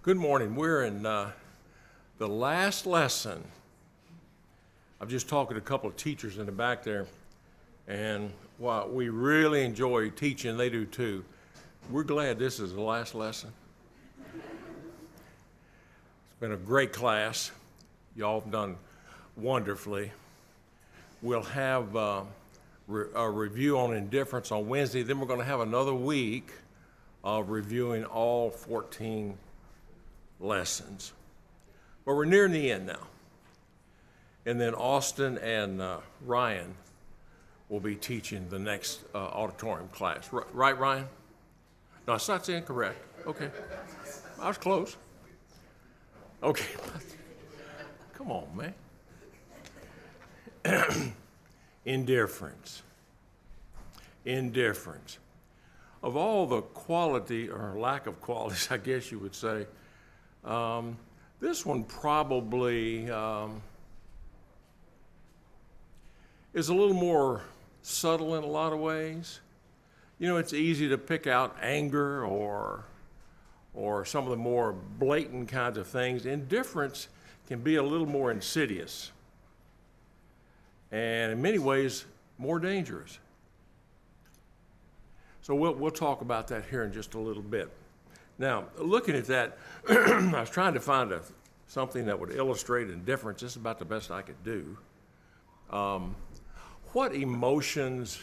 Good morning. We're in the last lesson. I'm just talking to a couple of teachers in the back there, and while we really enjoy teaching, they do too. We're glad this is the last lesson. It's been a great class. Y'all have done wonderfully. We'll have a review on indifference on Wednesday. Then we're going to have another week of reviewing all 14 lessons. But we're nearing the end now. And then Austin and Ryan will be teaching the next auditorium class. Right, Ryan? No, it's not incorrect. Okay. I was close. Okay. Come on, man. Indifference. Indifference. Of all the quality or lack of qualities, I guess you would say, this one probably is a little more subtle in a lot of ways. You know, it's easy to pick out anger or some of the more blatant kinds of things. Indifference can be a little more insidious and in many ways more dangerous. So we'll talk about that here in just a little bit. Now, looking at that, I was trying to find something that would illustrate indifference. This is about the best I could do. What emotions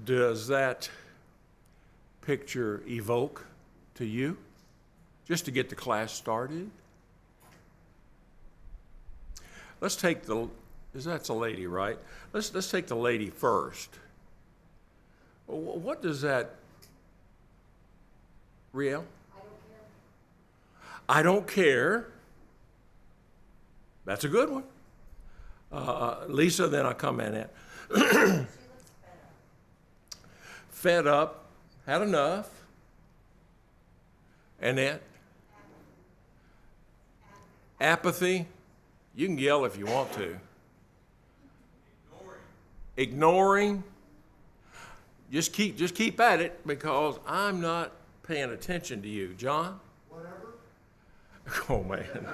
does that picture evoke to you? Just to get the class started. Let's take that's a lady, right? Let's take the lady first. What does that, Riel? I don't care. That's a good one. Lisa, then I'll come in at. Fed up, had enough. Annette? Apathy. You can yell if you want to. Ignoring. Just keep at it because I'm not paying attention to you. John? Whatever. Oh, man.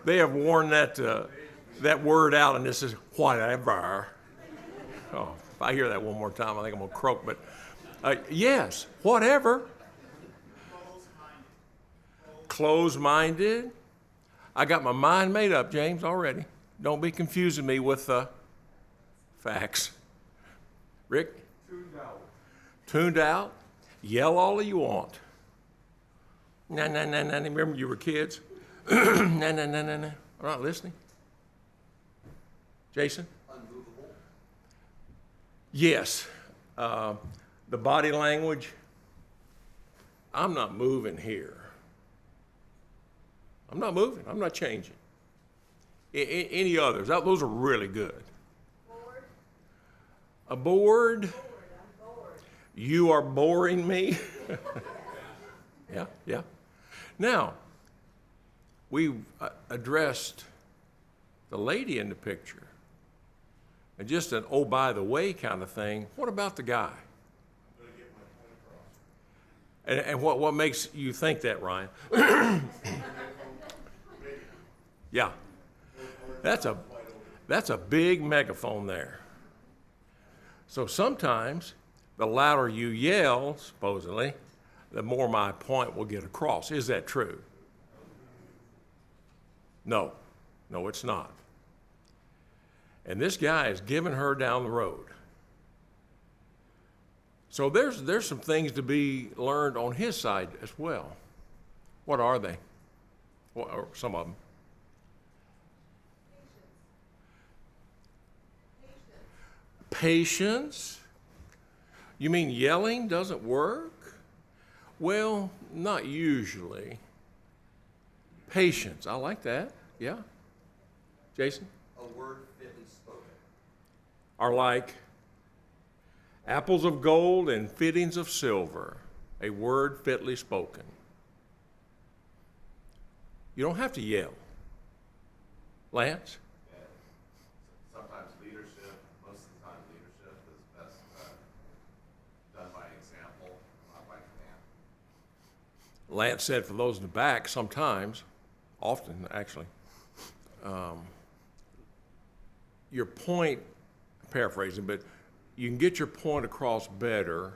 They have worn that word out, and this is whatever. Oh, if I hear that one more time, I think I'm going to croak. But yes, whatever. Close-minded. I got my mind made up, James, already. Don't be confusing me with facts. Rick? Tuned out. Tuned out? Yell all you want. Nah. Remember you were kids? Nah. I'm not listening. Jason? Unmovable. Yes. The body language. I'm not moving here. I'm not moving. I'm not changing. Any others? Those are really good. Bored. A bored? I'm bored. You are boring me. Yeah. Now, we've addressed the lady in the picture. And just an oh, by the way kind of thing. What about the guy? I'm going to get my point across. And what makes you think that, Ryan? Yeah. That's a big megaphone there. So sometimes the louder you yell, supposedly, the more my point will get across. Is that true? No, it's not. And this guy is giving her down the road. So there's some things to be learned on his side as well. What are they? Or some of them. Patience. You mean yelling doesn't work? Well, not usually. Patience. I like that. Yeah. Jason? A word fitly spoken. Are like apples of gold and fittings of silver, a word fitly spoken. You don't have to yell. Lance? Sometimes leadership, most of the time leadership is best done by example, not by Lance said for those in the back, sometimes, often actually, your point, paraphrasing, but you can get your point across better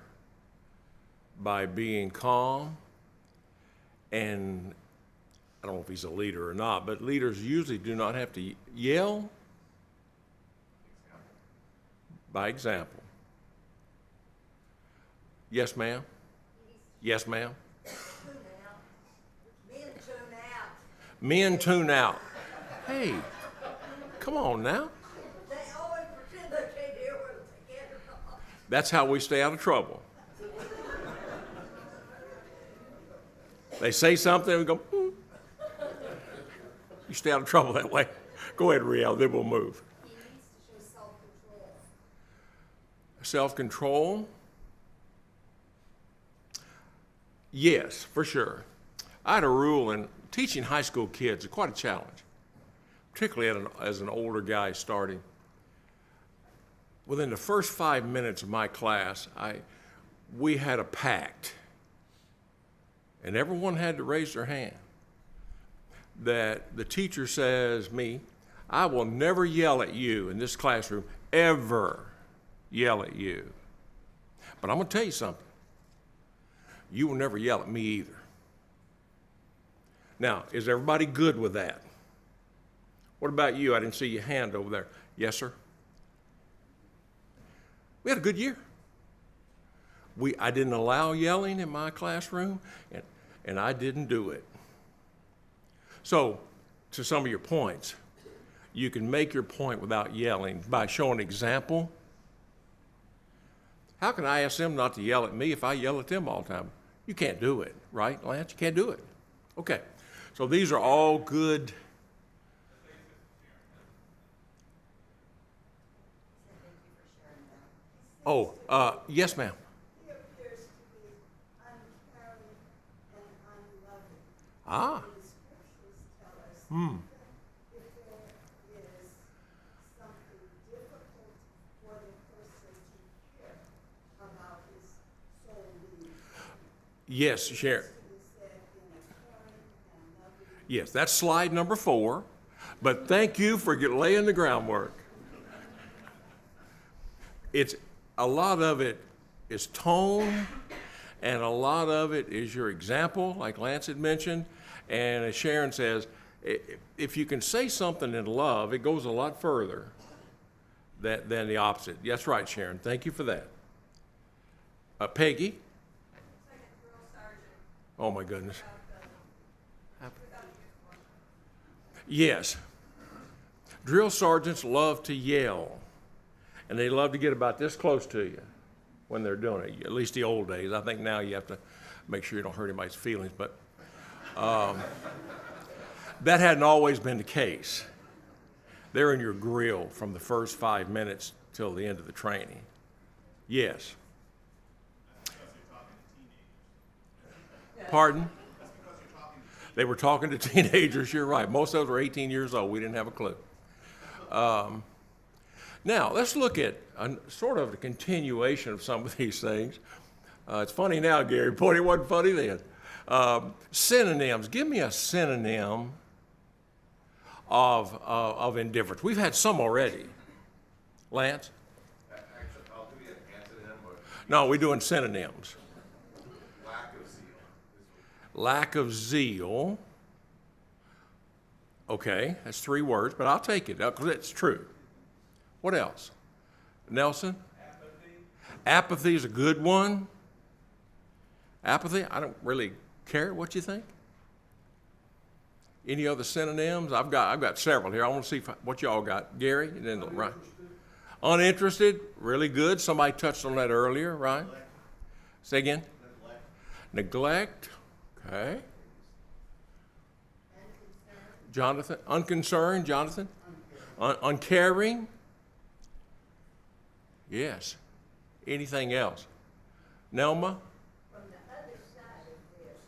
by being calm. And I don't know if he's a leader or not, but leaders usually do not have to yell. By example. Yes, ma'am. Yes, ma'am. Tune out. Men tune out. Men tune out. Hey, come on now. They always pretend they can't hear whether they can or not. That's how we stay out of trouble. They say something and we go, hmm. You stay out of trouble that way. Go ahead, Riel, then we'll move. He needs to show self-control. Self-control? Yes, for sure. I had a rule in teaching high school kids, it's quite a challenge, particularly as an older guy starting. Within the first 5 minutes of my class, we had a pact, and everyone had to raise their hand, that the teacher says, me, I will never yell at you in this classroom, ever yell at you. But I'm going to tell you something. You will never yell at me either. Now, is everybody good with that? What about you? I didn't see your hand over there. Yes, sir? We had a good year. I didn't allow yelling in my classroom, and I didn't do it. So, to some of your points, you can make your point without yelling by showing example. How can I ask them not to yell at me if I yell at them all the time? You can't do it, right, Lance? You can't do it. Okay, so these are all good. Oh, yes, ma'am. He appears to be uncaring and unloving. Ah, The scriptures tell us that if there is something difficult for the person to care about his soul being, yes, Sharon. to be said in a caring and loving. Yes, that's slide number 4. But thank you for laying the groundwork. A lot of it is tone, and a lot of it is your example, like Lance had mentioned. And as Sharon says, if you can say something in love, it goes a lot further than the opposite. That's right, Sharon. Thank you for that. Peggy? Second drill sergeant Oh, my goodness. without Yes. Drill sergeants love to yell, and they love to get about this close to you when they're doing it, at least the old days. I think now you have to make sure you don't hurt anybody's feelings, but that hadn't always been the case. They're in your grill from the first 5 minutes till the end of the training. Yes. Pardon? They were talking to teenagers, you're right. Most of them were 18 years old. We didn't have a clue. Now, let's look at sort of a continuation of some of these things. It's funny now, Gary, but it wasn't funny then. Synonyms. Give me a synonym of indifference. We've had some already. Lance? Actually, I'll give you an antonym, but No, we're doing synonyms. lack of zeal. Lack of zeal. Okay, that's 3 words, but I'll take it because it's true. What else? Nelson? Apathy is a good one. Apathy, I don't really care what you think. Any other synonyms? I've got several here. I want to see what y'all got. Gary, and then right. Uninterested, really good. Somebody touched on that earlier, right? Say again. Neglect. Okay. Jonathan, unconcerned. Jonathan, uncaring. Yes. Anything else? Nelma. From the other side of this,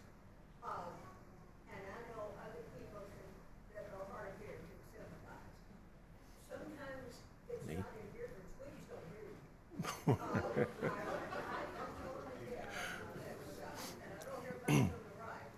and I know other people that are hard of hearing can sympathize. Sometimes it's not indifference, we just don't hear you. I totally get it on that side, and I don't hear much from the right.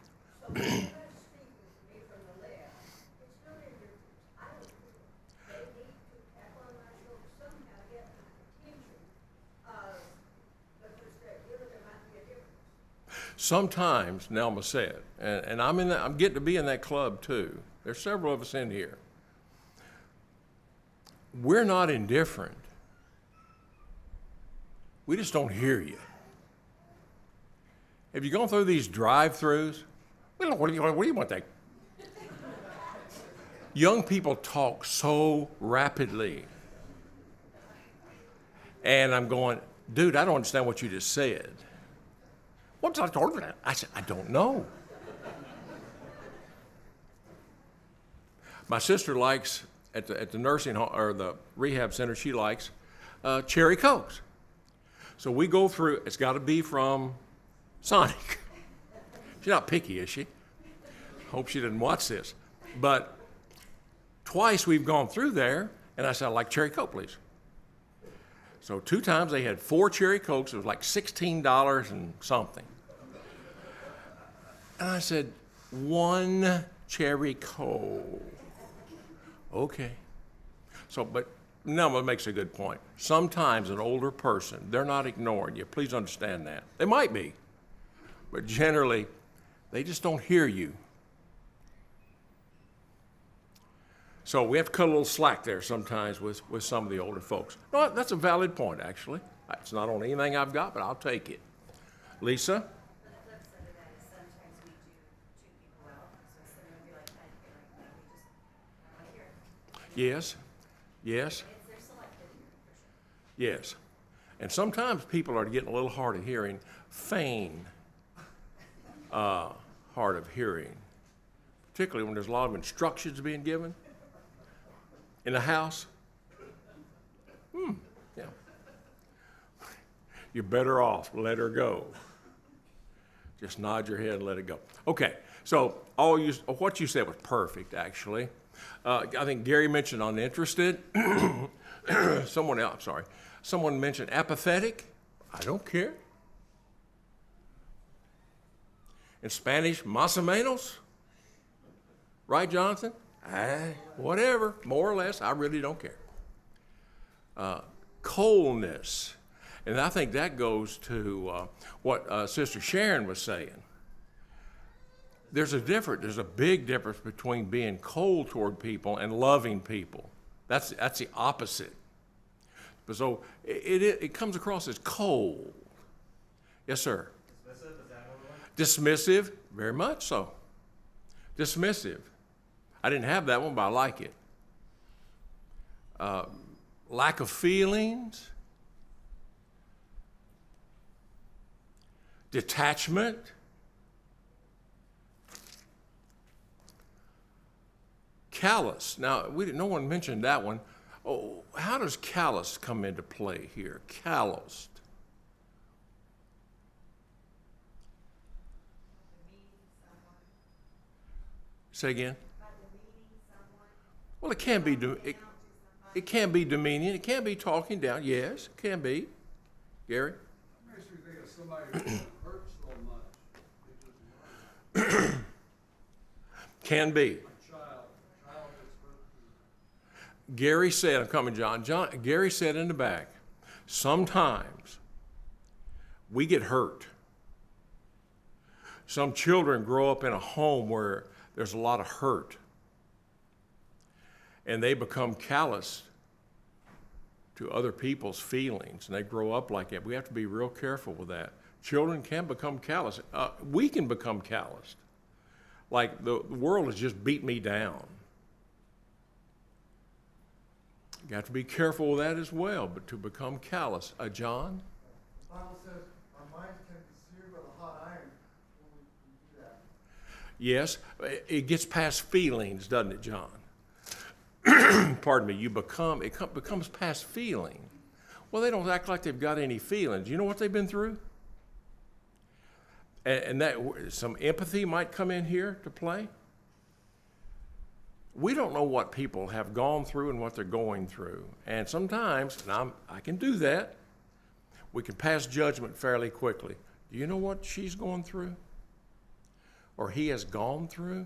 Sometimes, Nelma said, and I'm getting to be in that club too. There's several of us in here. We're not indifferent. We just don't hear you. Have you gone through these drive-throughs? Well, what do you want that? Young people talk so rapidly. And I'm going, dude, I don't understand what you just said. What's I told you? I said, I don't know. My sister likes, at the nursing home, or the rehab center, she likes cherry Cokes. So we go through, it's got to be from Sonic. She's not picky, is she? Hope she didn't watch this. But twice we've gone through there, and I said, I'd like cherry Coke, please. So 2 times they had 4 cherry Cokes. It was like $16 and something. And I said, 1 cherry Coke. Okay. So, but Nelma makes a good point. Sometimes an older person, they're not ignoring you. Please understand that. They might be. But generally, they just don't hear you. So we have to cut a little slack there sometimes with some of the older folks. No, that's a valid point, actually. It's not on anything I've got, but I'll take it. Lisa? The flip side of that is sometimes we do tune people out. So someone will be like, I can't like that. We just, I don't want to hear it. Yes. Yes. They're selective for sure. Yes. And sometimes people are getting a little hard of hearing, feign hard of hearing, particularly when there's a lot of instructions being given in the house. Yeah. You're better off, let her go. Just nod your head and let it go. Okay, so what you said was perfect, actually. I think Gary mentioned uninterested. Someone mentioned apathetic. I don't care. In Spanish, más o menos. Right, Jonathan? Whatever, more or less, I really don't care. Coldness. And I think that goes to what Sister Sharon was saying. There's a big difference between being cold toward people and loving people. That's the opposite. But so it comes across as cold. Yes, sir. Dismissive, is that another one? Dismissive, very much so. Dismissive. I didn't have that one, but I like it. Lack of feelings. Detachment. Callous. Now, no one mentioned that one. Oh, how does callous come into play here? Calloused. Say again. Well, it can be it can be demeaning. It can be talking down. Yes, it can be. Gary? Makes me think of somebody who hurts so much. Can be. A child that's hurt. Gary said, I'm coming, John. Gary said in the back, sometimes we get hurt. Some children grow up in a home where there's a lot of hurt, and they become callous to other people's feelings, and they grow up like that. We have to be real careful with that. Children can become callous. We can become calloused. Like the world has just beat me down. You have to be careful with that as well, but to become callous. John? The Bible says our minds can be seared with a hot iron when we do that. Yes, it gets past feelings, doesn't it, John? Pardon me, it becomes past feeling. Well, they don't act like they've got any feelings. You know what they've been through? And that some empathy might come in here to play. We don't know what people have gone through and what they're going through. And sometimes, and I can do that, we can pass judgment fairly quickly. Do you know what she's going through? Or he has gone through?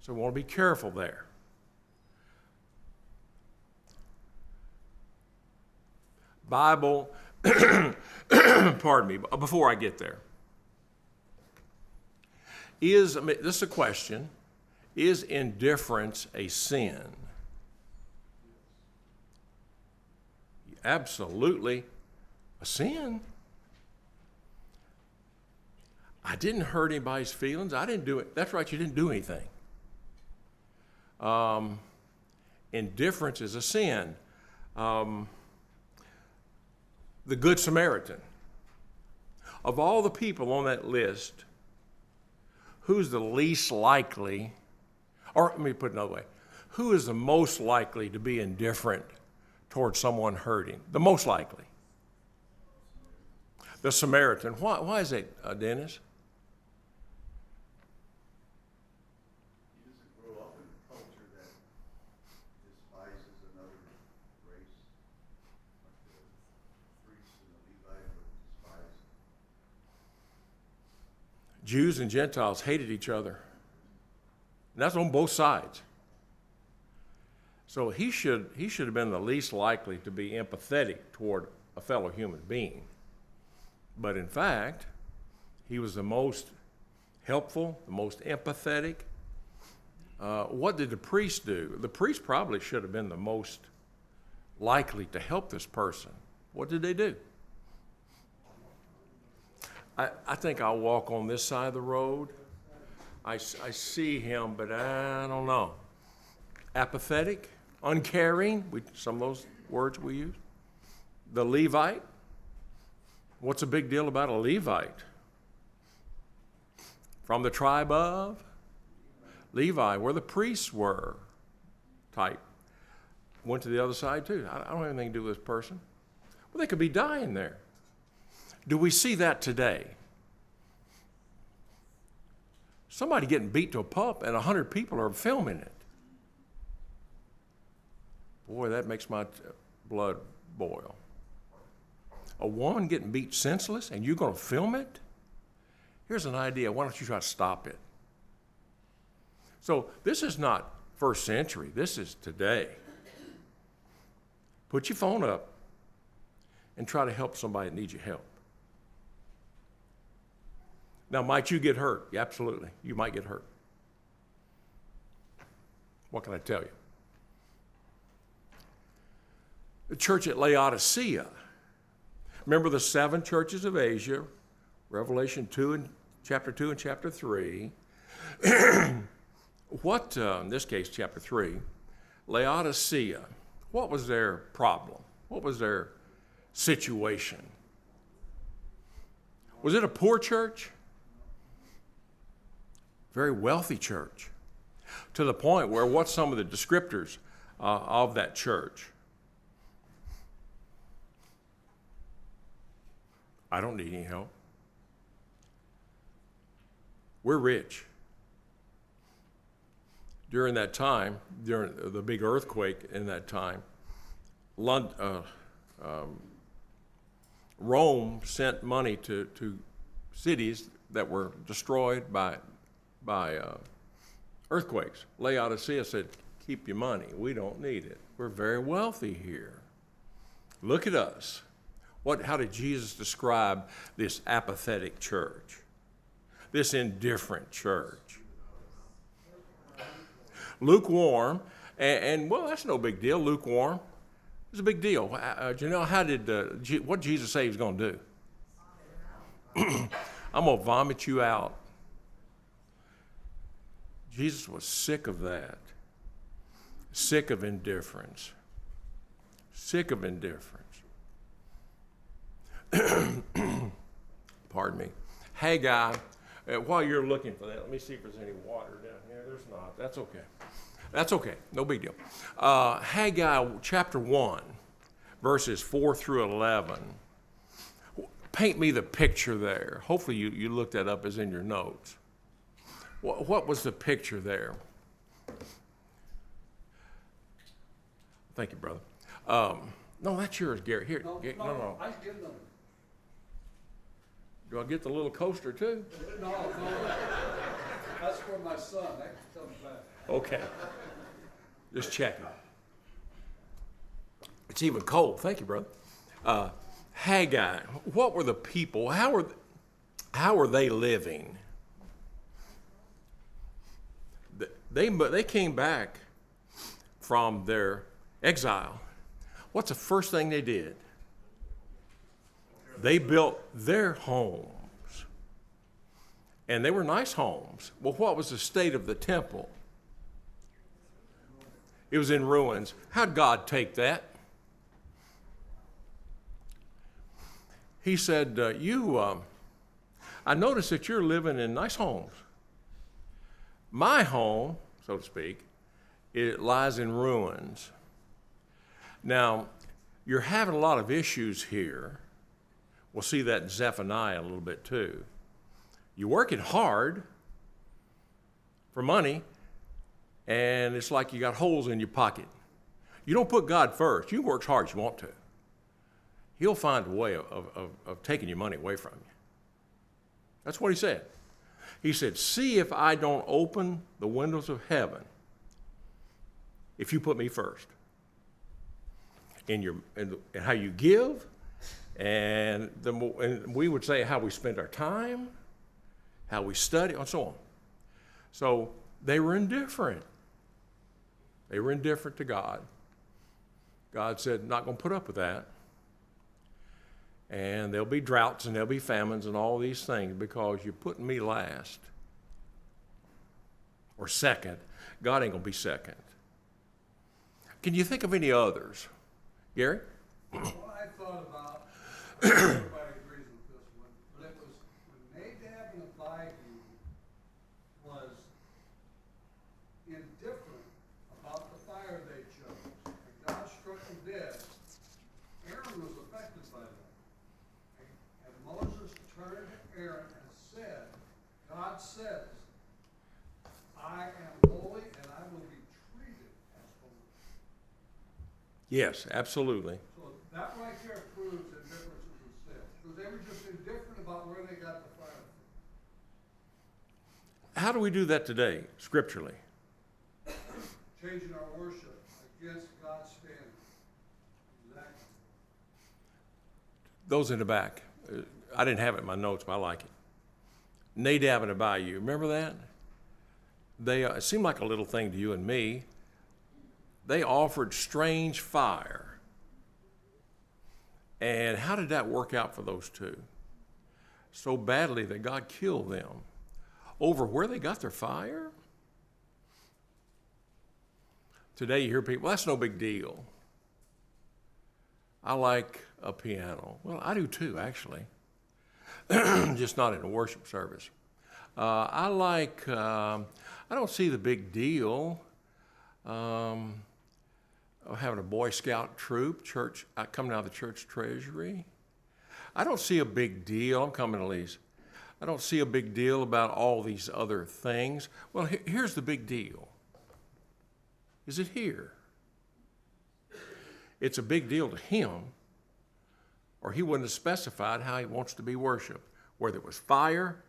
So we want to be careful there. Bible, pardon me, before I get there, This is a question, is indifference a sin? Absolutely a sin. I didn't hurt anybody's feelings. I didn't do it. That's right, you didn't do anything. Indifference is a sin. The Good Samaritan. Of all the people on that list, who's the least likely, or let me put it another way, who is the most likely to be indifferent towards someone hurting? The most likely. The Samaritan. Why is that, Dennis? He doesn't grow up in a culture that despises another race, like the priests and the Levite would despise. Jews and Gentiles hated each other. And that's on both sides. So he should have been the least likely to be empathetic toward a fellow human being. But in fact, he was the most helpful, the most empathetic. What did the priest do? The priest probably should have been the most likely to help this person. What did they do? I think I'll walk on this side of the road. I see him, but I don't know. Apathetic, uncaring, some of those words we use. The Levite. What's a big deal about a Levite? From the tribe of Levi, where the priests were, type. Went to the other side too. I don't have anything to do with this person. Well, they could be dying there. Do we see that today? Somebody getting beat to a pulp and 100 people are filming it. Boy, that makes my blood boil. A woman getting beat senseless and you're going to film it? Here's an idea. Why don't you try to stop it? So this is not first century. This is today. Put your phone up and try to help somebody that needs your help. Now, might you get hurt? Yeah, absolutely. You might get hurt. What can I tell you? The church at Laodicea. Remember the 7 churches of Asia, Revelation 2 and chapter 2 and chapter 3. What, in this case, chapter 3, Laodicea, what was their problem? What was their situation? Was it a poor church? Very wealthy church. To the point where what's some of the descriptors of that church? I don't need any help. We're rich. During that time, during the big earthquake in that time, Rome sent money to cities that were destroyed by earthquakes. Laodicea said, keep your money. We don't need it. We're very wealthy here. Look at us. How did Jesus describe this apathetic church? This indifferent church? Lukewarm, and well, that's no big deal, lukewarm. It's a big deal. Do you know what Jesus said he was going to do? I'm going to vomit you out. Jesus was sick of that. Sick of indifference. Sick of indifference. Pardon me. Haggai, while you're looking for that, let me see if there's any water down here. There's not. That's okay. That's okay. No big deal. Haggai chapter 1, verses 4 through 11. Paint me the picture there. Hopefully you looked that up as in your notes. What was the picture there? Thank you, brother. No, that's yours, Gary. Here, No, no. I give them. Do I get the little coaster too? No, that's for my son. That comes back. Okay. Just checking. It's even cold. Thank you, brother. Haggai, what were the people? How were they living? They came back from their exile. What's the first thing they did? They built their homes. And they were nice homes. Well, what was the state of the temple? It was in ruins. How'd God take that? He said, I notice that you're living in nice homes. My home, so to speak, it lies in ruins. Now, you're having a lot of issues here. We'll see that in Zephaniah a little bit too. You're working hard for money, and it's like you got holes in your pocket. You don't put God first. You can work as hard as you want to. He'll find a way of taking your money away from you. That's what he said. He said, see if I don't open the windows of heaven if you put me first in how you give, and we would say how we spend our time, how we study, and so on. So they were indifferent. They were indifferent to God. God said, not going to put up with that. And there'll be droughts and there'll be famines and all these things because you're putting me last or second. God ain't going to be second. Can you think of any others? Gary? Well, I thought about, everybody agrees with this one, but it was when Nadab and Abihu was indifferent about the fire they chose, and God struck them dead. Aaron was affected by that. And Moses turned to Aaron and said, God says, I am holy and I will be treated as holy. Yes, absolutely. So that right there proves indifference is a sin. Because they were just indifferent about where they got the fire from. How do we do that today, scripturally? Changing our worship against God's standard. Exactly. Those in the back. I didn't have it in my notes, but I like it. Nadab and Abihu. Remember that? It seemed like a little thing to you and me. They offered strange fire. And how did that work out for those two? So badly that God killed them. Over where they got their fire? Today you hear people, well, that's no big deal. I like a piano. Well, I do too, actually. Just not in a worship service. I don't see the big deal of having a Boy Scout troop, church, coming out of the church treasury. I don't see a big deal. I'm coming to Lee's. I don't see a big deal about all these other things. Well, here's the big deal. Is it here? It's a big deal to him, or he wouldn't have specified how he wants to be worshiped, whether it was fire.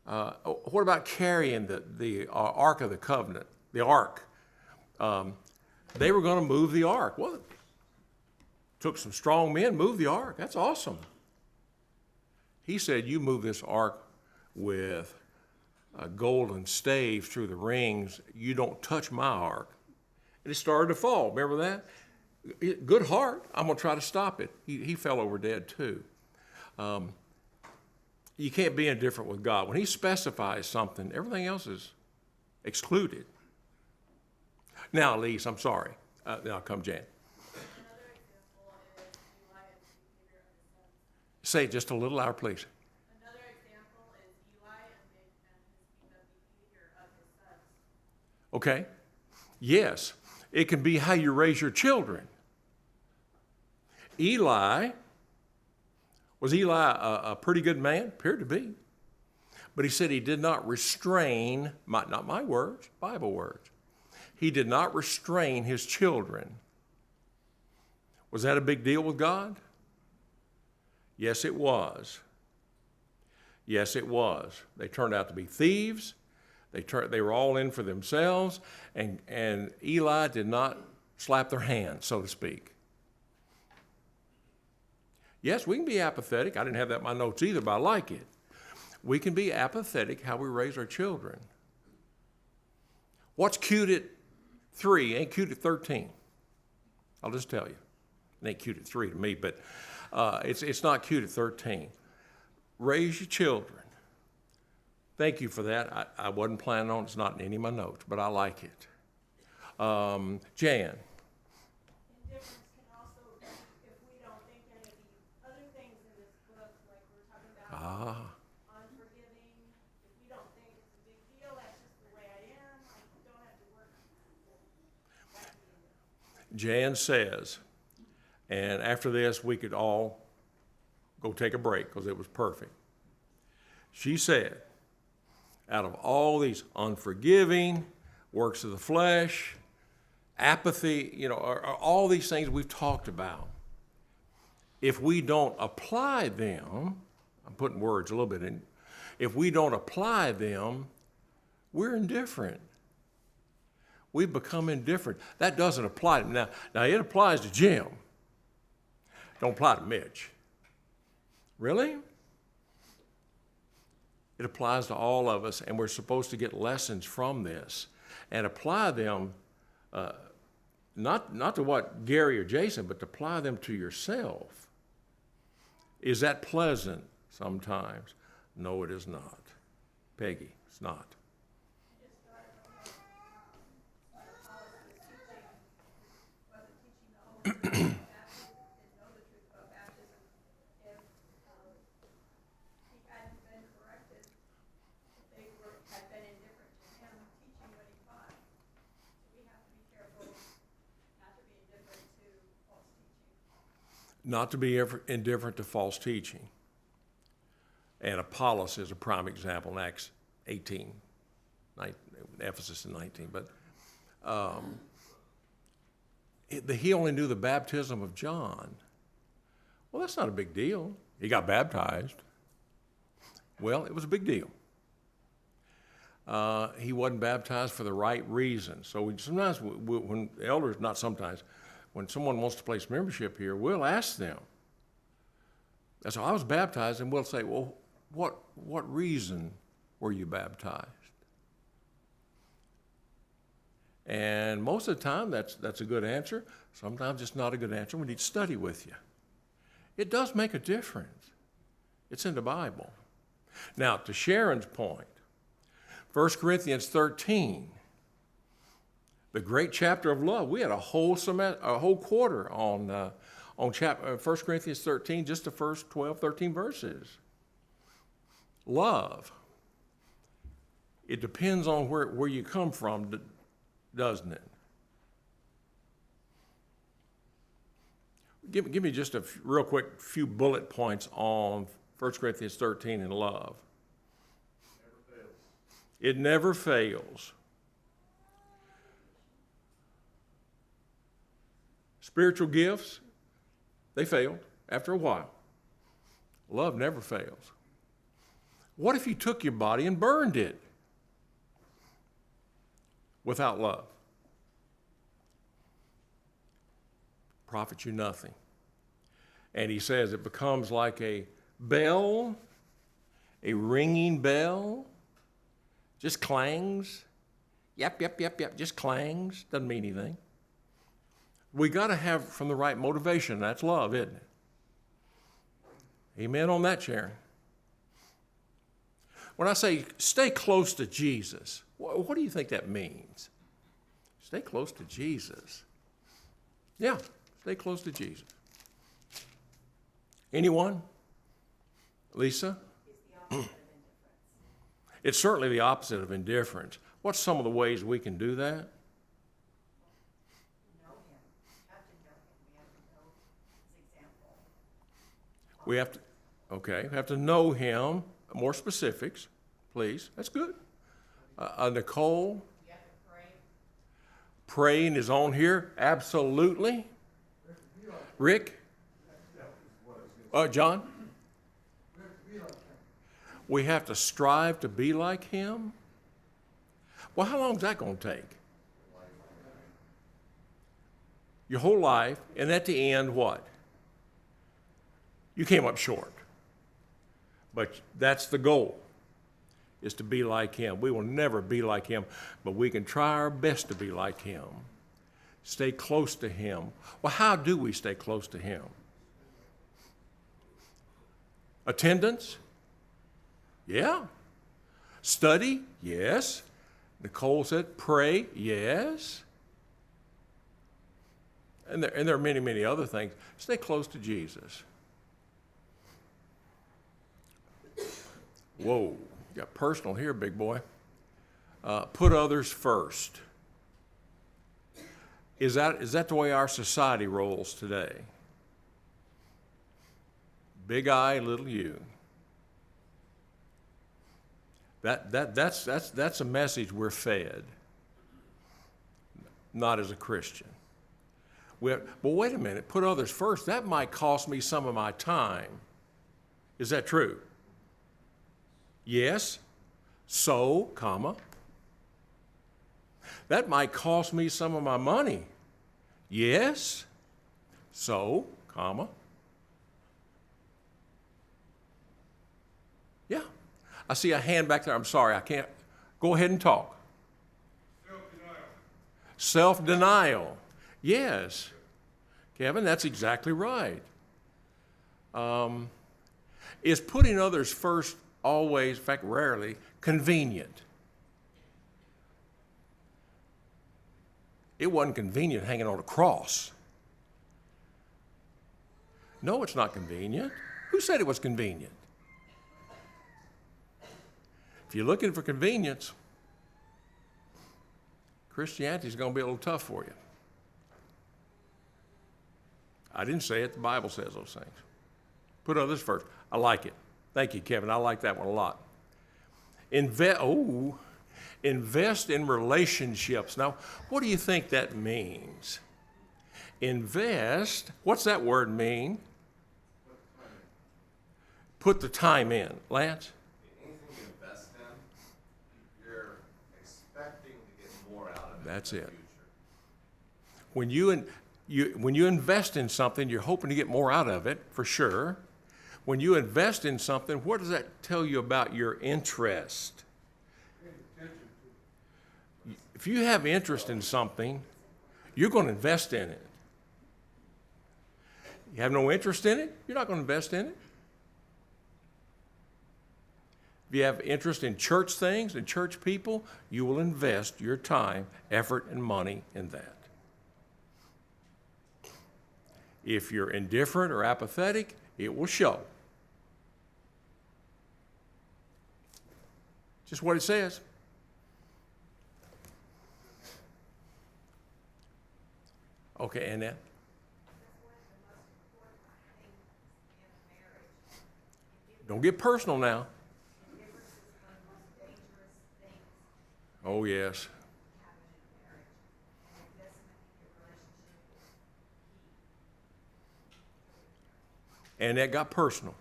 What about carrying the Ark of the Covenant, the Ark? They were going to move the Ark. Well, it took some strong men, moved the Ark. That's awesome. He said, you move this Ark with golden staves through the rings. You don't touch my Ark. And it started to fall. Remember that? Good heart. I'm going to try to stop it. He fell over dead too. You can't be indifferent with God. When he specifies something, everything else is excluded. Now, Elise, I'm sorry. Now come Jan. Another example is Eli and the behavior of his sons. Say it just a little louder, please. Another example is Eli and the behavior of his sons. Okay? Yes. It can be how you raise your children. Was Eli a pretty good man? Appeared to be. But he said he did not restrain, not my words, Bible words. He did not restrain his children. Was that a big deal with God? Yes, it was. Yes, it was. They turned out to be thieves. They were all in for themselves, and Eli did not slap their hands, so to speak. Yes, we can be apathetic. I didn't have that in my notes either, but I like it. We can be apathetic how we raise our children. What's cute at 3 ain't cute at 13. I'll just tell you. It ain't cute at 3 to me, but it's not cute at 13. Raise your children. Thank you for that. I wasn't planning on it. It's not in any of my notes, but I like it. Jan. Indifference can also be if we don't think any of the other things in this book, like we're talking about unforgiving, if we don't think it's a big deal, that's just the way I am, I don't have to work. That can be indifference. Jan says, and after this, we could all go take a break because it was perfect. She said, out of all these unforgiving, works of the flesh, apathy, are all these things we've talked about, if we don't apply them, I'm putting words a little bit in, if we don't apply them, we're indifferent. We've become indifferent. That doesn't apply to now it applies to Jim. Don't apply to Mitch. Really? It applies to all of us, and we're supposed to get lessons from this and apply them, not to what Gary or Jason, but to apply them to yourself. Is that pleasant sometimes? No, it is not. Peggy, it's not. Not to be indifferent to false teaching. And Apollos is a prime example in Acts 18, Ephesus in 19. But he only knew the baptism of John. Well, that's not a big deal. He got baptized. Well, it was a big deal. He wasn't baptized for the right reason. So sometimes when elders, not sometimes, when someone wants to place membership here, we'll ask them. So I was baptized, and we'll say, well, what reason were you baptized? And most of the time, that's a good answer. Sometimes it's not a good answer. We need to study with you. It does make a difference. It's in the Bible. Now, to Sharon's point, 1 Corinthians 13, the great chapter of love. We had a whole quarter on 1 Corinthians 13, just the first 12, 13 verses. Love. It depends on where you come from, doesn't it? Give me just a real quick few bullet points on 1 Corinthians 13 and love. It never fails. Spiritual gifts, they failed after a while. Love never fails. What if you took your body and burned it without love? Profits you nothing. And he says it becomes like a bell, a ringing bell, just clangs. Yep, just clangs, doesn't mean anything. We got to have from the right motivation. That's love, isn't it? Amen on that, Sharon. When I say stay close to Jesus, what do you think that means? Stay close to Jesus. Yeah, stay close to Jesus. Anyone? Lisa? It's certainly the opposite of indifference. What's some of the ways we can do that? We have to know him. More specifics, please. That's good. Nicole? You have to pray. Praying is on here. Absolutely. Rick? John? We have to strive to be like him. Well, how long is that going to take? Your whole life, and at the end, what? You came up short. But that's the goal. is to be like him. We will never be like him, but we can try our best to be like him. Stay close to him. Well, how do we stay close to him? Attendance? Yeah. Study? Yes. Nicole said pray? Yes. And there are many, many other things. Stay close to Jesus. Whoa, you got personal here, big boy. Put others first. Is that the way our society rolls today? Big I, little you. That's a message we're fed, not as a Christian. But wait a minute, put others first. That might cost me some of my time. Is that true? Yes. So, comma. That might cost me some of my money. Yes. So, comma. Yeah. I see a hand back there. I'm sorry, I can't. Go ahead and talk. Self-denial. Self-denial. Yes. Kevin, that's exactly right. Is putting others first always, in fact, rarely, convenient? It wasn't convenient hanging on a cross. No, it's not convenient. Who said it was convenient? If you're looking for convenience, Christianity is going to be a little tough for you. I didn't say it. The Bible says those things. Put others first. I like it. Thank you, Kevin. I like that one a lot. Invest in relationships. Now, what do you think that means? Invest. What's that word mean? Put the time in. Lance? Anything you invest in, you're expecting to get more out of it That's in the it. future. When you invest in something, you're hoping to get more out of it, for sure. When you invest in something, what does that tell you about your interest? If you have interest in something, you're going to invest in it. You have no interest in it, you're not going to invest in it. If you have interest in church things and church people, you will invest your time, effort, and money in that. If you're indifferent or apathetic, it will show. Just what it says. Okay, and then? Don't get personal now. Oh, yes. And that got personal.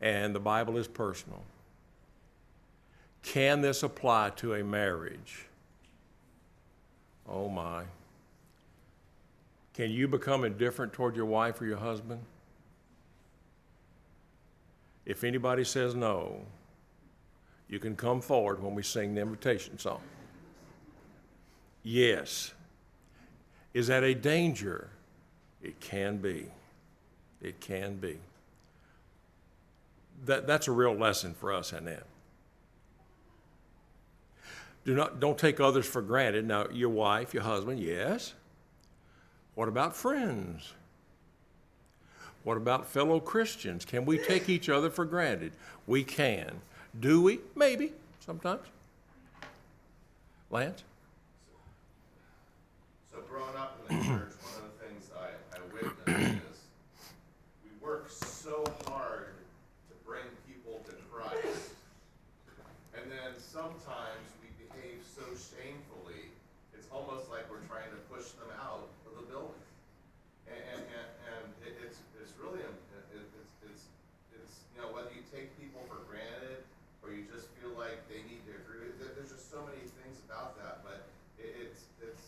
And the Bible is personal. Can this apply to a marriage? Oh, my. Can you become indifferent toward your wife or your husband? If anybody says no, you can come forward when we sing the invitation song. Yes. Is that a danger? It can be. It can be. That's a real lesson for us, isn't it? Don't take others for granted. Now, your wife, your husband, yes. What about friends? What about fellow Christians? Can we take each other for granted? We can. Do we? Maybe, sometimes. Lance? So growing up in the church, one of the things I witnessed is we work so hard to bring people to Christ, and then sometimes we behave so shamefully, it's almost like we're trying to push them out of the building. And it's really, it's you know, whether you take people for granted or you just feel like they need to agree, there's just so many things about that, but it's just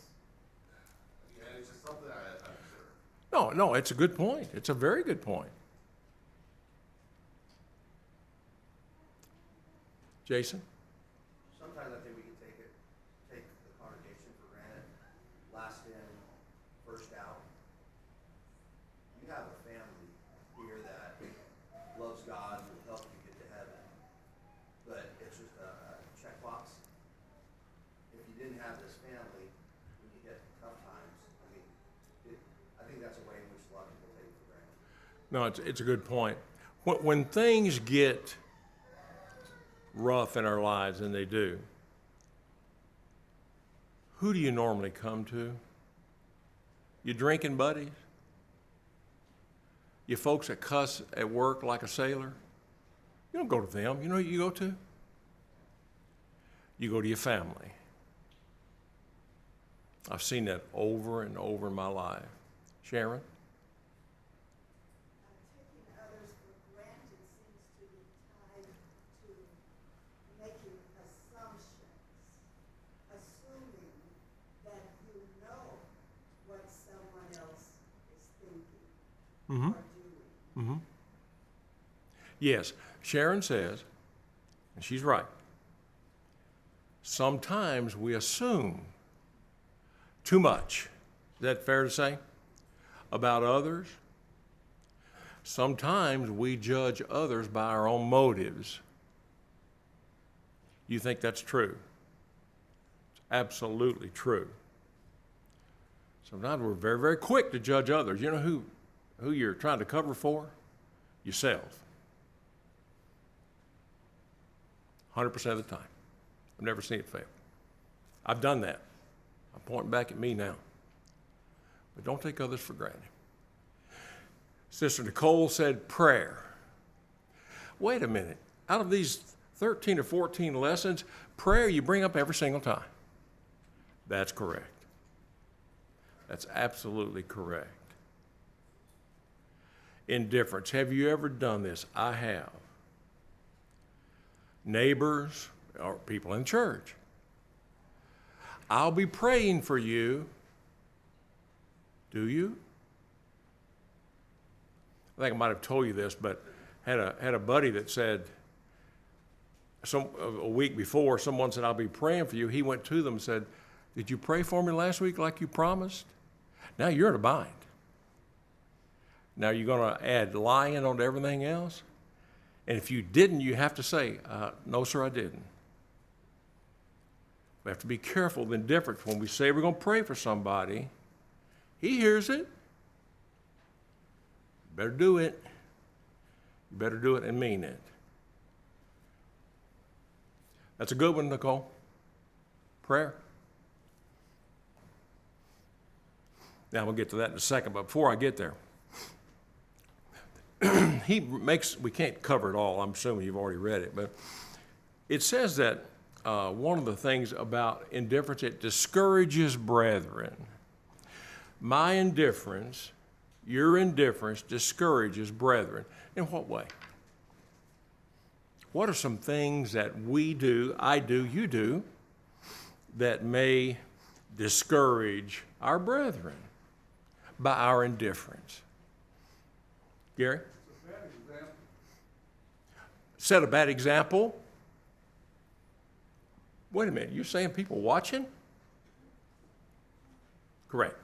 something I observe. No, it's a good point. It's a very good point. Jason? Sometimes I think we can take the congregation for granted, last in, first out. You have a family here that loves God and will help you get to heaven, but it's just a checkbox. If you didn't have this family, when you hit tough times, I think that's a way in which a lot of people take it for granted. No, it's a good point. When things get rough in our lives, and they do, who do you normally come to? Your drinking buddies? Your folks that cuss at work like a sailor? You don't go to them. You know who you go to? You go to your family. I've seen that over and over in my life. Sharon? Taking others for granted seems to be tied to making assumptions, assuming that you know what someone else is thinking or doing. Mm-hmm. Yes, Sharon says, and she's right, sometimes we assume too much. Is that fair to say? About others? Sometimes we judge others by our own motives. You think that's true? It's absolutely true. Sometimes we're very, very quick to judge others. You know who you're trying to cover for? Yourself. 100% of the time. I've never seen it fail. I've done that. I'm pointing back at me now. But don't take others for granted. Sister Nicole said prayer. Wait a minute. Out of these 13 or 14 lessons, prayer you bring up every single time. That's correct. That's absolutely correct. Indifference. Have you ever done this? I have. Neighbors or people in church. I'll be praying for you. Do you? I think I might have told you this, but had a buddy that said a week before, someone said, I'll be praying for you. He went to them and said, did you pray for me last week like you promised? Now you're in a bind. Now you're going to add lying onto everything else? And if you didn't, you have to say, no, sir, I didn't. We have to be careful of the indifference. When we say we're going to pray for somebody, he hears it. You better do it. You better do it and mean it. That's a good one, Nicole. Prayer. Now, we'll get to that in a second, but before I get there, we can't cover it all. I'm assuming you've already read it, but it says that one of the things about indifference, it discourages brethren. My indifference, your indifference discourages brethren. In what way? What are some things that we do, I do, you do, that may discourage our brethren by our indifference? Gary? It's a bad example. Set a bad example? Wait a minute, you're saying people watching? Correct.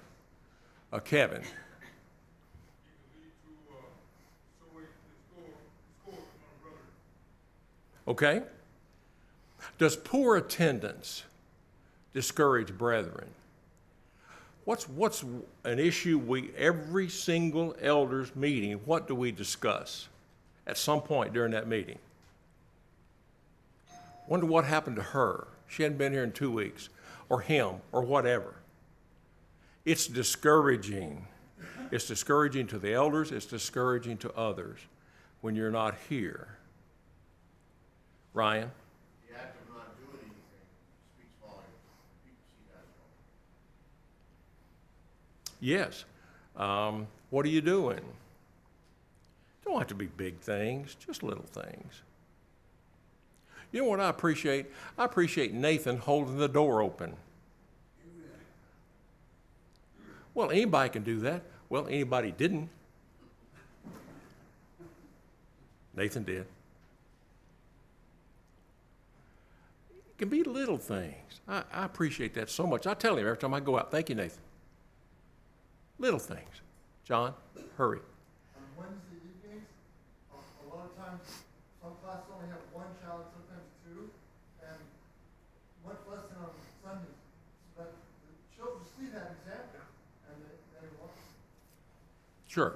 Kevin? Okay. Does poor attendance discourage brethren? What's an issue every single elders meeting, what do we discuss at some point during that meeting? Wonder what happened to her. She hadn't been here in 2 weeks, or him, or whatever. It's discouraging. It's discouraging to the elders. It's discouraging to others when you're not here. Ryan? The act of not doing anything speaks volumes. People see that as well. Yes. What are you doing? Don't have to be big things, just little things. You know what I appreciate? I appreciate Nathan holding the door open. Well, anybody can do that. Well, anybody didn't. Nathan did. can be little things. I appreciate that so much. I tell him every time I go out, thank you, Nathan. Little things. John, hurry. On Wednesday evenings, a lot of times, some classes only have one child, sometimes two, and much less than on Sundays. So that the children see that example, and they want, Sure,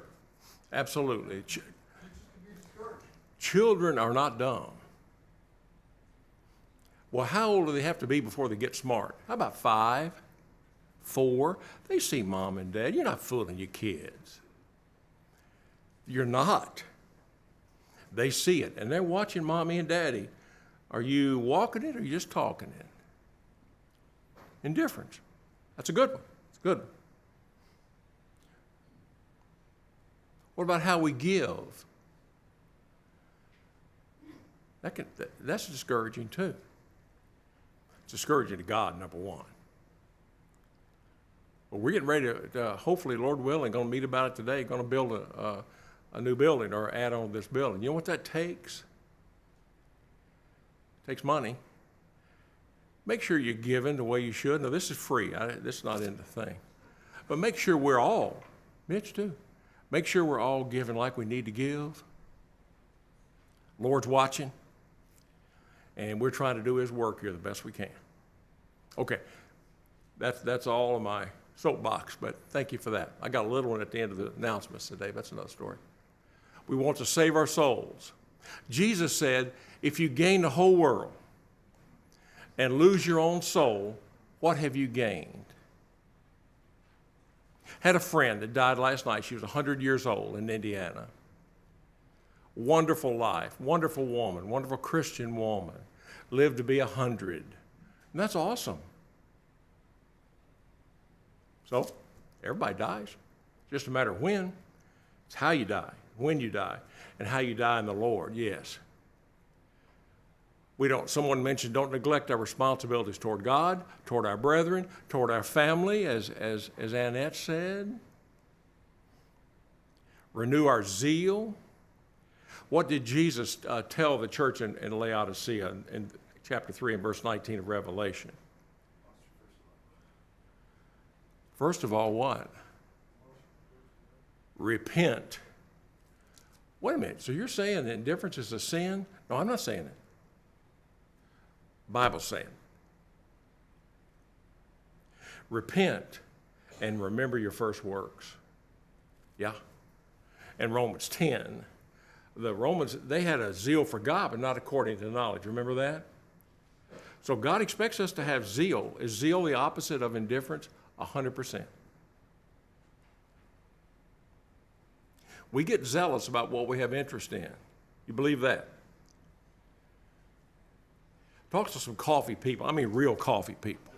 absolutely. teachers can be discouraged. Children are not dumb. Well, how old do they have to be before they get smart? How about 5, 4? They see mom and dad. You're not fooling your kids. You're not. They see it, and they're watching mommy and daddy. Are you walking it or are you just talking it? Indifference. That's a good one. It's a good one. What about how we give? That's discouraging too. It's discouraging to God, number one. But we're getting ready to hopefully, Lord willing, going to meet about it today, going to build a new building or add on to this building. You know what that takes? It takes money. Make sure you're giving the way you should. Now, this is free. This is not in the thing. But make sure we're all, Mitch too, make sure we're all giving like we need to give. Lord's watching. And we're trying to do his work here the best we can. Okay, that's all of my soapbox, but thank you for that. I got a little one at the end of the announcements today. That's another story. We want to save our souls. Jesus said, if you gain the whole world and lose your own soul, what have you gained? Had a friend that died last night. She was 100 years old in Indiana. Wonderful life, wonderful woman, wonderful Christian woman. Lived to be 100. And that's awesome. So, everybody dies. Just a matter of when. It's how you die, when you die, and how you die in the Lord, yes. Someone mentioned, don't neglect our responsibilities toward God, toward our brethren, toward our family, as Annette said. Renew our zeal. What did Jesus tell the church in Laodicea in chapter 3 and verse 19 of Revelation? First of all, what? Repent. Wait a minute. So you're saying that indifference is a sin? No, I'm not saying it. Bible's saying. Repent and remember your first works. Yeah. And Romans 10. The Romans, they had a zeal for God, but not according to knowledge. Remember that? So God expects us to have zeal. Is zeal the opposite of indifference? 100%. We get zealous about what we have interest in. You believe that? Talk to some coffee people. I mean real coffee people.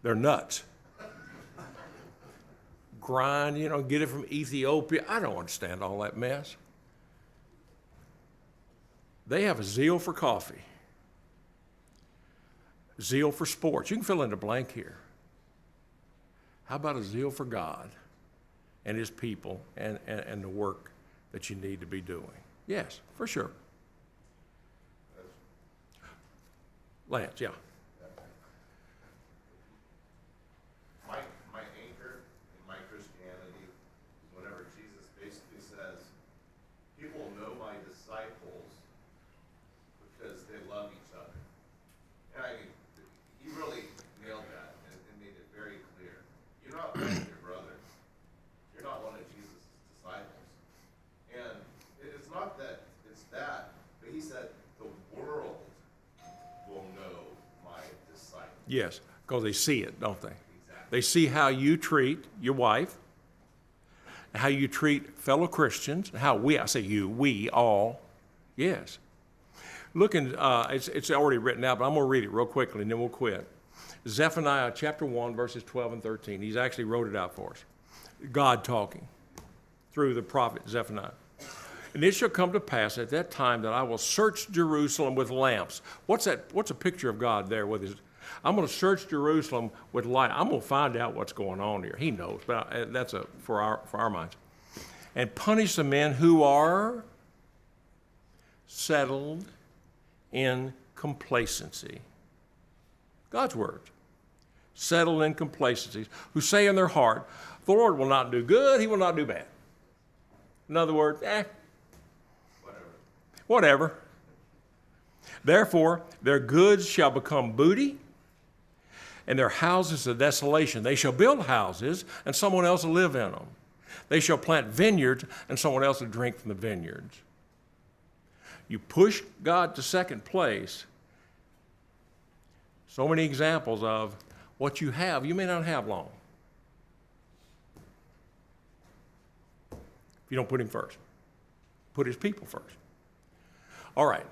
They're nuts. Grind, get it from Ethiopia. I don't understand all that mess. They have a zeal for coffee, zeal for sports. You can fill in the blank here. How about a zeal for God and his people and the work that you need to be doing? Yes, for sure. Lance, yeah. My anchor in my Christianity is whenever Jesus basically says, people know my disciples because they love each other. And he really nailed that and made it very clear. You're not one of your brothers. You're not one of Jesus' disciples. And it's not that it's that, but he said the world will know my disciples. Yes, because they see it, don't they? Exactly. They see how you treat your wife, how you treat fellow Christians, how we all, yes. Look in, it's already written out, but I'm going to read it real quickly and then we'll quit. Zephaniah chapter 1, verses 12 and 13. He's actually wrote it out for us. God talking through the prophet Zephaniah. And it shall come to pass at that time that I will search Jerusalem with lamps. What's that? What's a picture of God there with his? I'm going to search Jerusalem with light. I'm going to find out what's going on here. He knows, but that's for our minds. And punish the men who are settled in complacency. God's words. Settled in complacencies, who say in their heart, the Lord will not do good, he will not do bad. In other words, whatever. Therefore, their goods shall become booty, and their houses a desolation. They shall build houses, and someone else will live in them. They shall plant vineyards, and someone else will drink from the vineyards. You push God to second place. So many examples of what you have, you may not have long. If you don't put him first. Put his people first. All right.